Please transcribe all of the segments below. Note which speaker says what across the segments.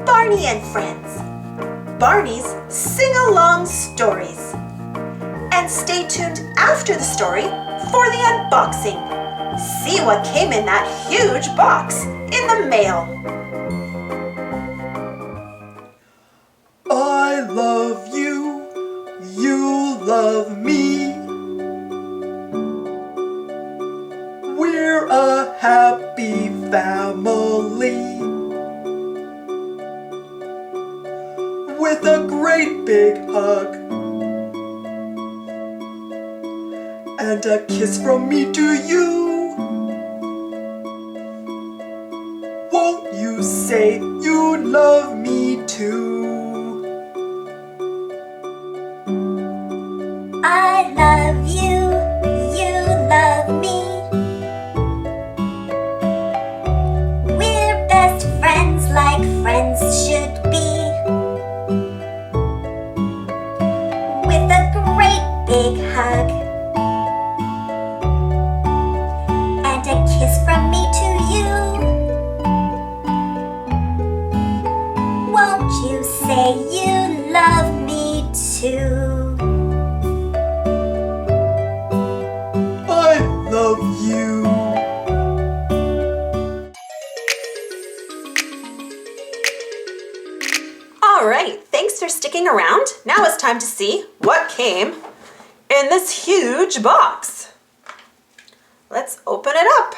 Speaker 1: Barney and Friends, Barney's Sing-Along Stories. And stay tuned after the story for the unboxing. See what came in that huge box in the mail.
Speaker 2: I love you, you love me. We're a happy family with a great big hug and a kiss from me to you. Won't you say you love me too?
Speaker 3: I love you, you love me. We're best friends like friends should be. With a great big hug and a kiss from me to you. Won't you say you love me too?
Speaker 2: I love you.
Speaker 1: All right, thanks for sticking around. Now it's time to see what came in this huge box. Let's open it up.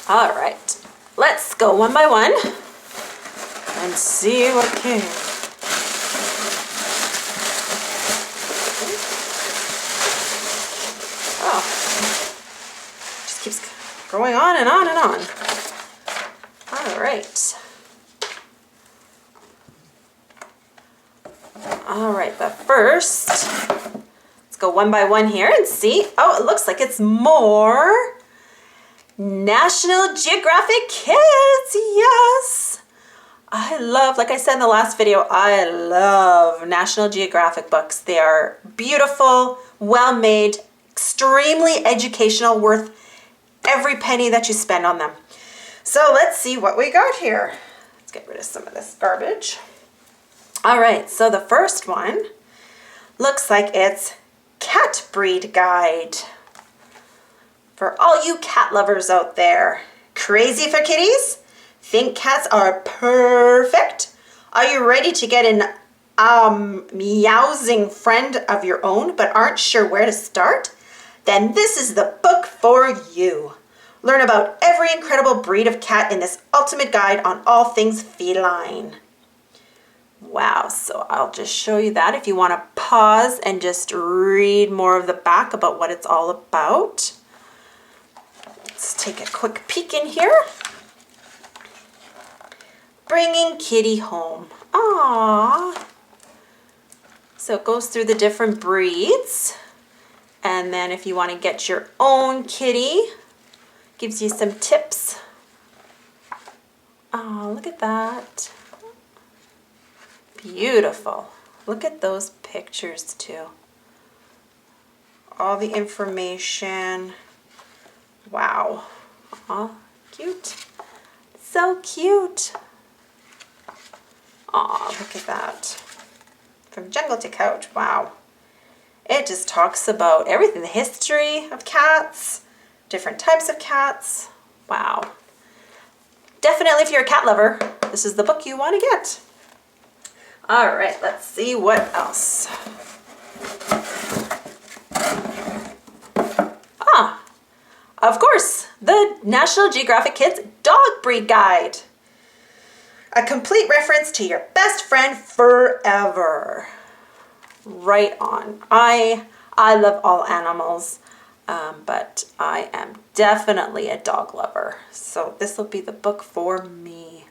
Speaker 1: All right, let's go one by one and see what came. Oh, just keeps going on and on and on. All right. All right, but first, let's go one by one here and see. Oh, it looks like it's more National Geographic Kids. Yes. I love, like I said in the last video, I love National Geographic books. They are beautiful, well-made, extremely educational, worth every penny that you spend on them. So let's see what we got here. Let's get rid of some of this garbage. All right, so the first one looks like it's Cat Breed Guide. For all you cat lovers out there, crazy for kitties? Think cats are perfect? Are you ready to get an meowsing friend of your own but aren't sure where to start? Then this is the book for you. Learn about every incredible breed of cat in this ultimate guide on all things feline. Wow, so I'll just show you that if you want to pause and just read more of the back about what it's all about. Let's take a quick peek in here. Bringing Kitty Home. Aww. So it goes through the different breeds. And then if you want to get your own kitty, gives you some tips. Oh, look at that. Beautiful. Look at those pictures too. All the information. Wow. Aw, cute. So cute. Aw, look at that. From jungle to couch. Wow. It just talks about everything. The history of cats, different types of cats. Wow. Definitely if you're a cat lover, this is the book you want to get. All right, let's see what else. Ah, of course, the National Geographic Kids Dog Breed Guide. A complete reference to your best friend forever. Right on. I love all animals, but I am definitely a dog lover. So this will be the book for me.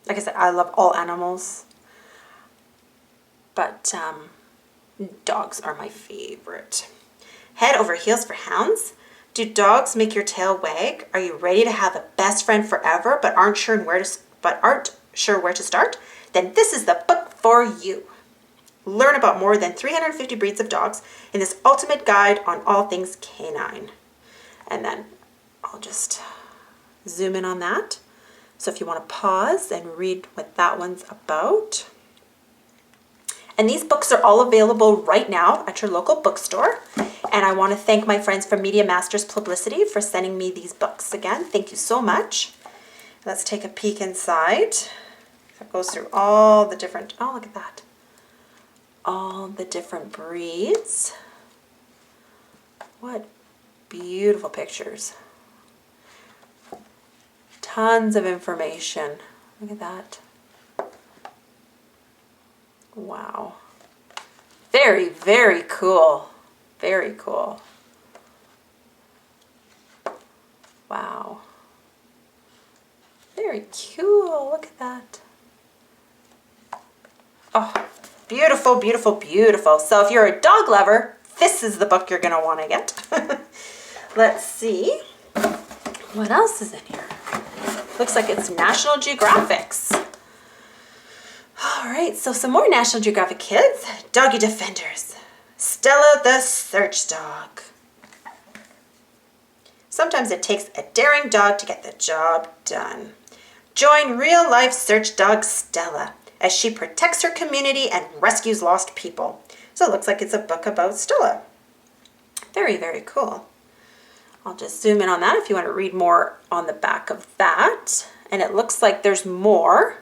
Speaker 1: Like I said, I love all animals. But dogs are my favorite. Head over heels for hounds. Do dogs make your tail wag? Are you ready to have a best friend forever but aren't sure where to start? Then this is the book for you. Learn about more than 350 breeds of dogs in this ultimate guide on all things canine. And then I'll just zoom in on that. So if you want to pause and read what that one's about. And these books are all available right now at your local bookstore. And I want to thank my friends from Media Masters Publicity for sending me these books again. Thank you so much. Let's take a peek inside. It goes through all the different, oh, look at that. All the different breeds. What beautiful pictures. Tons of information. Look at that. Wow. Very, very cool. Very cool. Wow. Very cool. Look at that. Oh, beautiful, beautiful, beautiful. So if you're a dog lover, this is the book you're going to want to get. Let's see. What else is in here? Looks like it's National Geographic's. All right, so some more National Geographic kids. Doggy Defenders. Stella the Search Dog. Sometimes it takes a daring dog to get the job done. Join real-life search dog Stella as she protects her community and rescues lost people. So it looks like it's a book about Stella. Very, very cool. I'll just zoom in on that if you want to read more on the back of that. And it looks like there's more.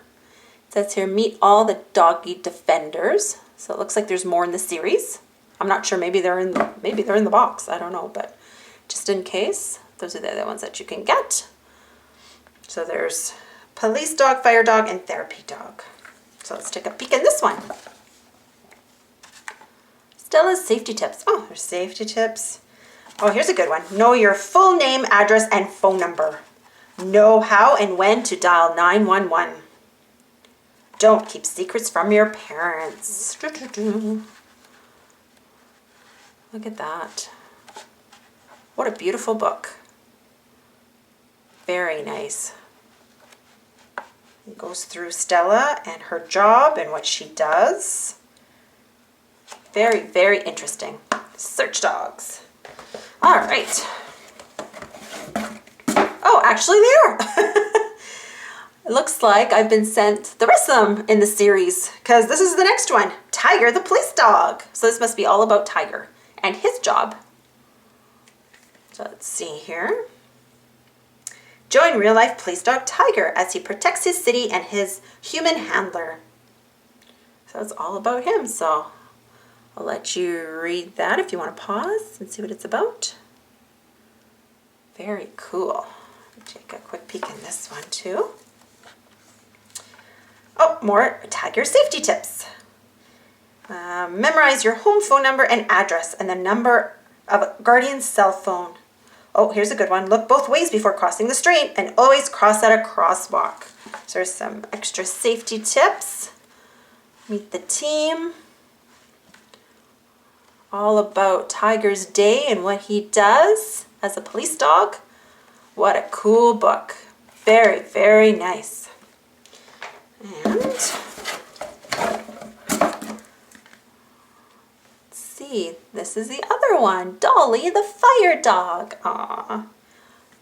Speaker 1: It says here, meet all the doggy defenders. So it looks like there's more in the series. I'm not sure, maybe they're in the box. I don't know, but just in case, those are the other ones that you can get. So there's police dog, fire dog, and therapy dog. So let's take a peek in this one. Stella's safety tips. Oh, there's safety tips. Oh, here's a good one. Know your full name, address, and phone number. Know how and when to dial 911. Don't keep secrets from your parents. Look at that. What a beautiful book. Very nice. It goes through Stella and her job and what she does. Very, very interesting. Search dogs. All right. Oh, actually they are. It looks like I've been sent the rest of them in the series because this is the next one. Tiger the police dog. So this must be all about Tiger and his job. So let's see here. Join real-life police dog Tiger as he protects his city and his human handler. So it's all about him. So I'll let you read that if you want to pause and see what it's about. Very cool. Take a quick peek in this one too. Oh, more Tiger safety tips. Memorize your home phone number and address and the number of a guardian's cell phone. Oh, here's a good one. Look both ways before crossing the street and always cross at a crosswalk. So there's some extra safety tips. Meet the team. All about Tiger's day and what he does as a police dog. What a cool book. Very, very nice. And let's see, this is the other one, Dolly the fire dog. Aw,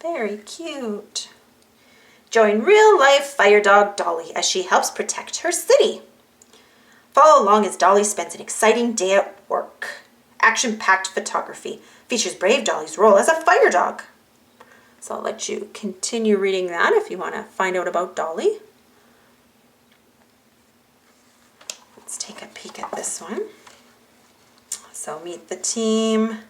Speaker 1: very cute. Join real-life fire dog Dolly as she helps protect her city. Follow along as Dolly spends an exciting day at work. Action-packed photography features brave Dolly's role as a fire dog. So I'll let you continue reading that if you want to find out about Dolly. Let's take a peek at this one. So meet the team.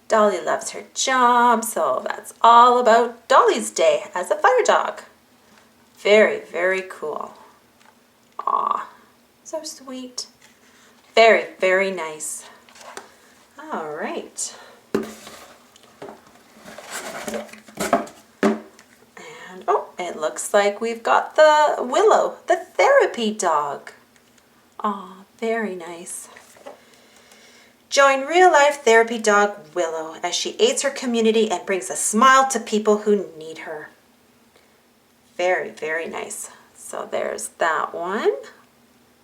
Speaker 1: Dolly loves her job, so that's all about Dolly's day as a fire dog. Very, very cool. Aw, so sweet. Very, very nice. All right. And oh, it looks like we've got the Willow, the therapy dog. Aw, very nice. Join real-life therapy dog Willow as she aids her community and brings a smile to people who need her. Very, very nice. So there's that one.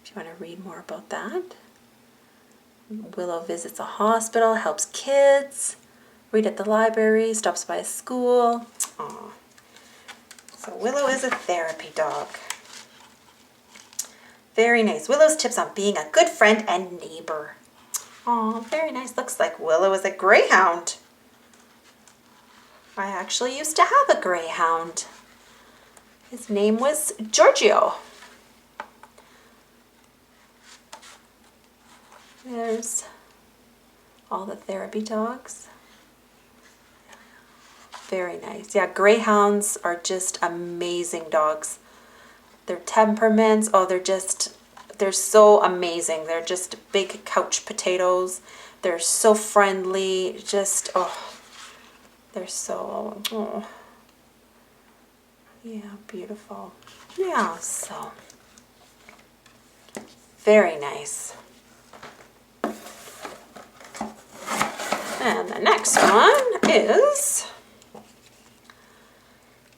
Speaker 1: If you want to read more about that. Willow visits a hospital, helps kids Read at the library, stops by a school. Aw. So Willow is a therapy dog. Very nice. Willow's tips on being a good friend and neighbor. Aw, very nice. Looks like Willow is a greyhound. I actually used to have a greyhound. His name was Giorgio. There's all the therapy dogs. Very nice. Yeah, greyhounds are just amazing dogs. Their temperaments, oh, they're so amazing. They're just big couch potatoes. They're so friendly. Just, oh, they're so, oh. Yeah, beautiful. Yeah, so very nice. And the next one is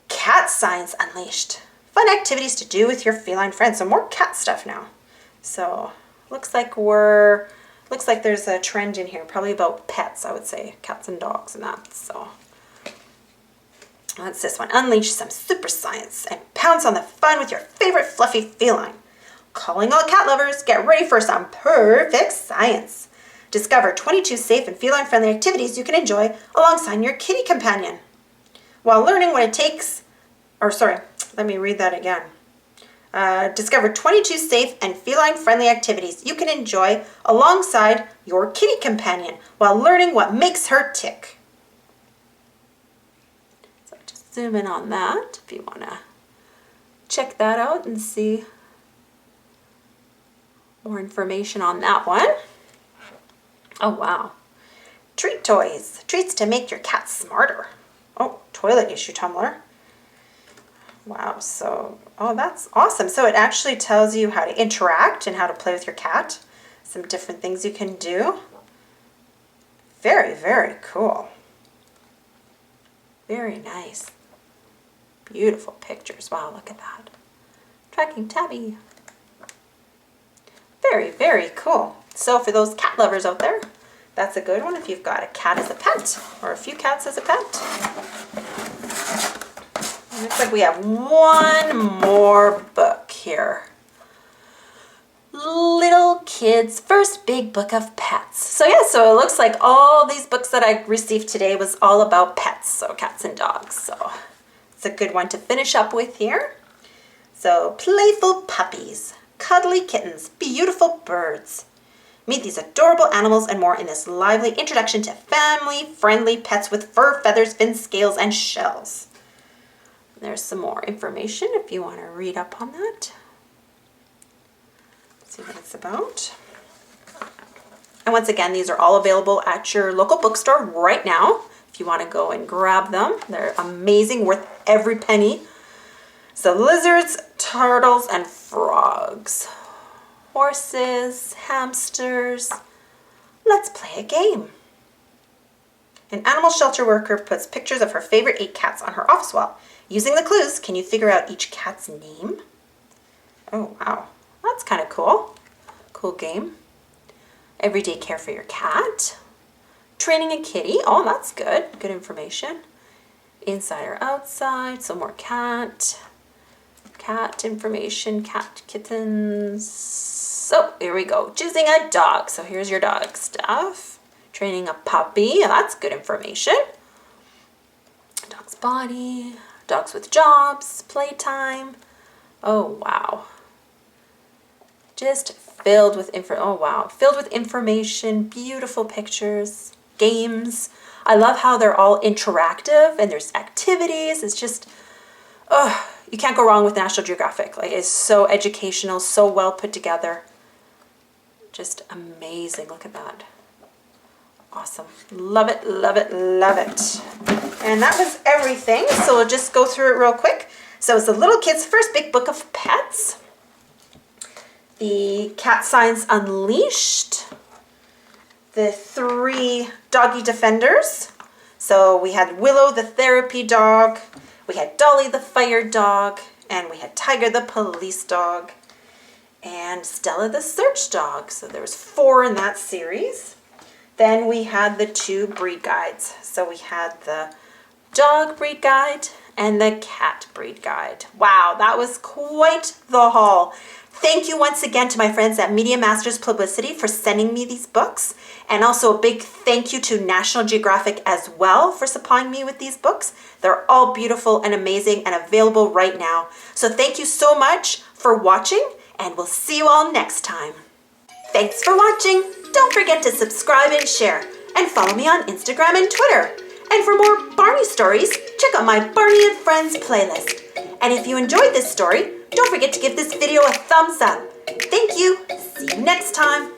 Speaker 1: Cat Science Unleashed. Fun activities to do with your feline friends. So more cat stuff now. So looks like there's a trend in here, probably about pets, I would say, cats and dogs and that. So what's this one? Unleash some super science and pounce on the fun with your favorite fluffy feline. Calling all cat lovers, get ready for some perfect science. Discover 22 safe and feline-friendly activities you can enjoy alongside your kitty companion. While learning what it takes, let me read that again. Discover 22 safe and feline-friendly activities you can enjoy alongside your kitty companion while learning what makes her tick. So just zoom in on that if you want to check that out and see more information on that one. Oh, wow. Treat toys. Treats to make your cat smarter. Oh, toilet issue tumbler. Wow, so, oh, that's awesome. So it actually tells you how to interact and how to play with your cat. Some different things you can do. Very, very cool. Very nice. Beautiful pictures. Wow, look at that. Tracking tabby. Very, very cool. So for those cat lovers out there, that's a good one if you've got a cat as a pet or a few cats as a pet. It looks like we have one more book here. Little Kids' First Big Book of Pets. So yeah, so it looks like all these books that I received today was all about pets, so cats and dogs. So it's a good one to finish up with here. So playful puppies, cuddly kittens, beautiful birds. Meet these adorable animals and more in this lively introduction to family-friendly pets with fur, feathers, fins, scales, and shells. There's some more information if you want to read up on that. See what it's about. And once again, these are all available at your local bookstore right now. If you want to go and grab them, they're amazing, worth every penny. So lizards, turtles, and frogs. Horses, hamsters. Let's play a game. An animal shelter worker puts pictures of her favorite 8 cats on her office wall. Using the clues, can you figure out each cat's name? Oh, wow. That's kind of cool. Cool game. Everyday care for your cat. Training a kitty. Oh, that's good. Good information. Inside or outside. So more cat. Cat information. Cat kittens. So here we go. Choosing a dog. So here's your dog stuff. Training a puppy. That's good information. Dog's body. Dogs with jobs. Playtime. Oh, wow. Just filled with filled with information, beautiful pictures, games. I love how they're all interactive and there's activities. It's just, you can't go wrong with National Geographic. Like, it's so educational, so well put together. Just amazing. Look at that. Awesome. Love it, love it, love it. And that was everything. So we'll just go through it real quick. So it's the Little Kids' First Big Book of Pets. The Cat Science Unleashed, the 3 Doggy Defenders. So we had Willow, the therapy dog, we had Dolly, the fire dog, and we had Tiger, the police dog, and Stella, the search dog. So there was 4 in that series. Then we had the 2 breed guides. So we had the dog breed guide and the cat breed guide. Wow, that was quite the haul. Thank you once again to my friends at Media Masters Publicity for sending me these books. And also a big thank you to National Geographic as well for supplying me with these books. They're all beautiful and amazing and available right now. So thank you so much for watching, and we'll see you all next time. Thanks for watching. Don't forget to subscribe and share, and follow me on Instagram and Twitter. And for more Barney stories, check out my Barney and Friends playlist. And if you enjoyed this story, don't forget to give this video a thumbs up. Thank you. See you next time.